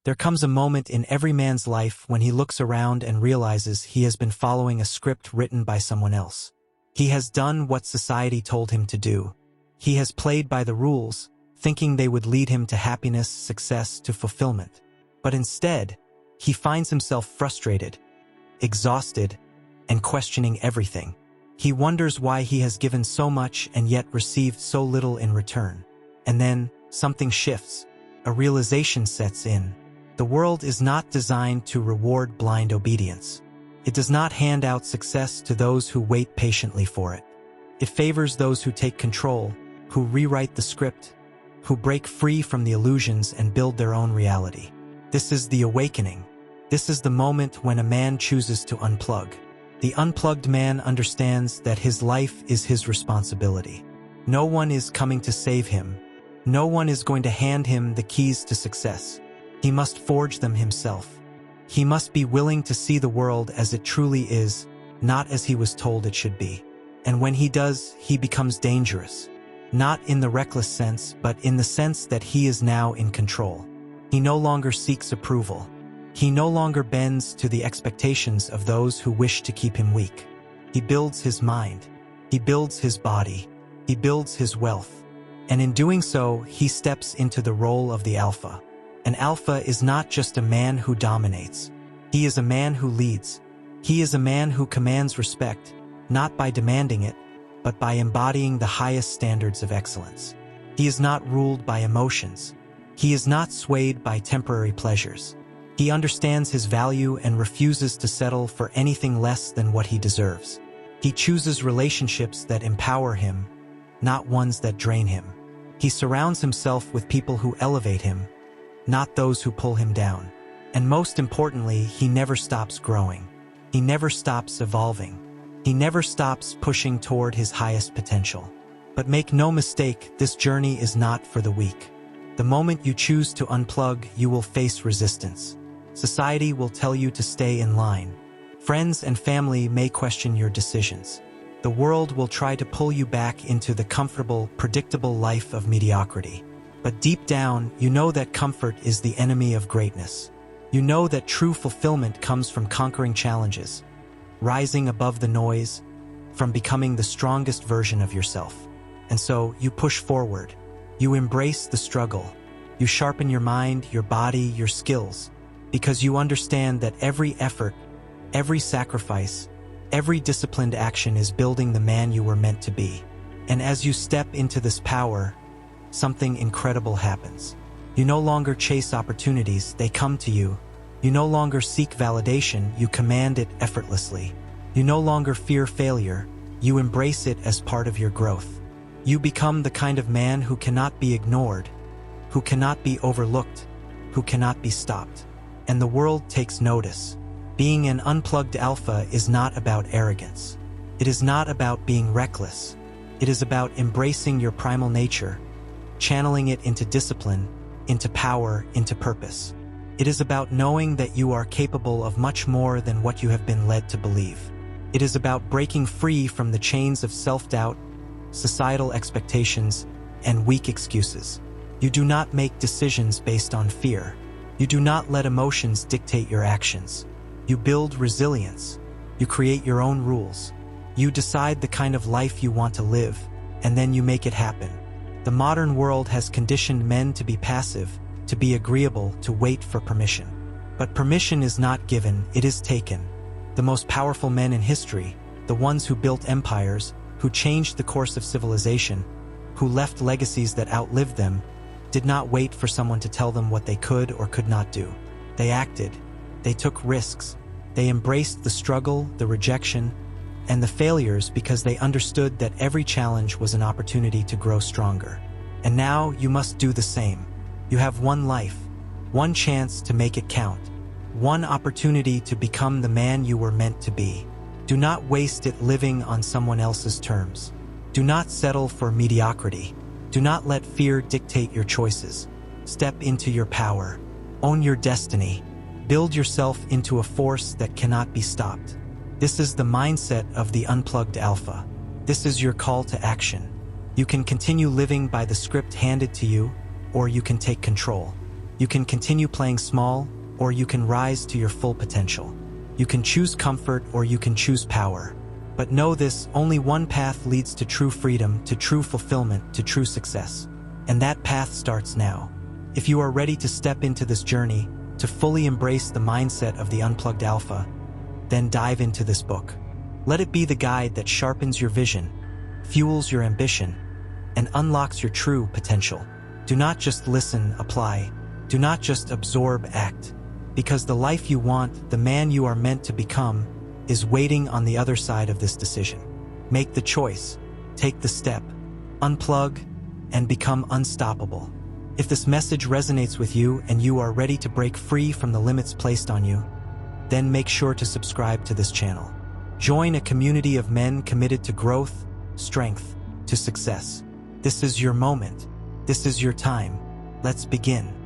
There comes a moment in every man's life when he looks around and realizes he has been following a script written by someone else. He has done what society told him to do. He has played by the rules, thinking they would lead him to happiness, success, to fulfillment. But instead, he finds himself frustrated, exhausted, and questioning everything. He wonders why he has given so much and yet received so little in return. And then, something shifts. A realization sets in. The world is not designed to reward blind obedience. It does not hand out success to those who wait patiently for it. It favors those who take control, who rewrite the script, who break free from the illusions and build their own reality. This is the awakening. This is the moment when a man chooses to unplug. The unplugged man understands that his life is his responsibility. No one is coming to save him. No one is going to hand him the keys to success. He must forge them himself. He must be willing to see the world as it truly is, not as he was told it should be. And when he does, he becomes dangerous. Not in the reckless sense, but in the sense that he is now in control. He no longer seeks approval. He no longer bends to the expectations of those who wish to keep him weak. He builds his mind. He builds his body. He builds his wealth. And in doing so, he steps into the role of the alpha. An alpha is not just a man who dominates. He is a man who leads. He is a man who commands respect, not by demanding it, but by embodying the highest standards of excellence. He is not ruled by emotions. He is not swayed by temporary pleasures. He understands his value and refuses to settle for anything less than what he deserves. He chooses relationships that empower him, not ones that drain him. He surrounds himself with people who elevate him, not those who pull him down. And most importantly, he never stops growing. He never stops evolving. He never stops pushing toward his highest potential. But make no mistake, this journey is not for the weak. The moment you choose to unplug, you will face resistance. Society will tell you to stay in line. Friends and family may question your decisions. The world will try to pull you back into the comfortable, predictable life of mediocrity. But deep down, you know that comfort is the enemy of greatness. You know that true fulfillment comes from conquering challenges, rising above the noise, from becoming the strongest version of yourself. And so, you push forward. You embrace the struggle. You sharpen your mind, your body, your skills, because you understand that every effort, every sacrifice, every disciplined action is building the man you were meant to be. And as you step into this power, something incredible happens. You no longer chase opportunities, they come to you. You no longer seek validation, you command it effortlessly. You no longer fear failure, you embrace it as part of your growth. You become the kind of man who cannot be ignored, who cannot be overlooked, who cannot be stopped. And the world takes notice. Being an unplugged alpha is not about arrogance. It is not about being reckless. It is about embracing your primal nature, channeling it into discipline, into power, into purpose. It is about knowing that you are capable of much more than what you have been led to believe. It is about breaking free from the chains of self-doubt, societal expectations, and weak excuses. You do not make decisions based on fear. You do not let emotions dictate your actions. You build resilience. You create your own rules. You decide the kind of life you want to live, and then you make it happen. The modern world has conditioned men to be passive, to be agreeable, to wait for permission. But permission is not given, it is taken. The most powerful men in history, the ones who built empires, who changed the course of civilization, who left legacies that outlived them, did not wait for someone to tell them what they could or could not do. They acted. They took risks. They embraced the struggle, the rejection, and the failures because they understood that every challenge was an opportunity to grow stronger. And now you must do the same. You have one life, one chance to make it count, one opportunity to become the man you were meant to be. Do not waste it living on someone else's terms. Do not settle for mediocrity. Do not let fear dictate your choices. Step into your power. Own your destiny. Build yourself into a force that cannot be stopped. This is the mindset of the Unplugged Alpha. This is your call to action. You can continue living by the script handed to you, or you can take control. You can continue playing small, or you can rise to your full potential. You can choose comfort, or you can choose power. But know this, only one path leads to true freedom, to true fulfillment, to true success. And that path starts now. If you are ready to step into this journey, to fully embrace the mindset of the Unplugged Alpha, then dive into this book. Let it be the guide that sharpens your vision, fuels your ambition, and unlocks your true potential. Do not just listen, apply. Do not just absorb, act. Because the life you want, the man you are meant to become, is waiting on the other side of this decision. Make the choice, take the step, unplug, and become unstoppable. If this message resonates with you and you are ready to break free from the limits placed on you, then make sure to subscribe to this channel. Join a community of men committed to growth, strength, to success. This is your moment. This is your time. Let's begin.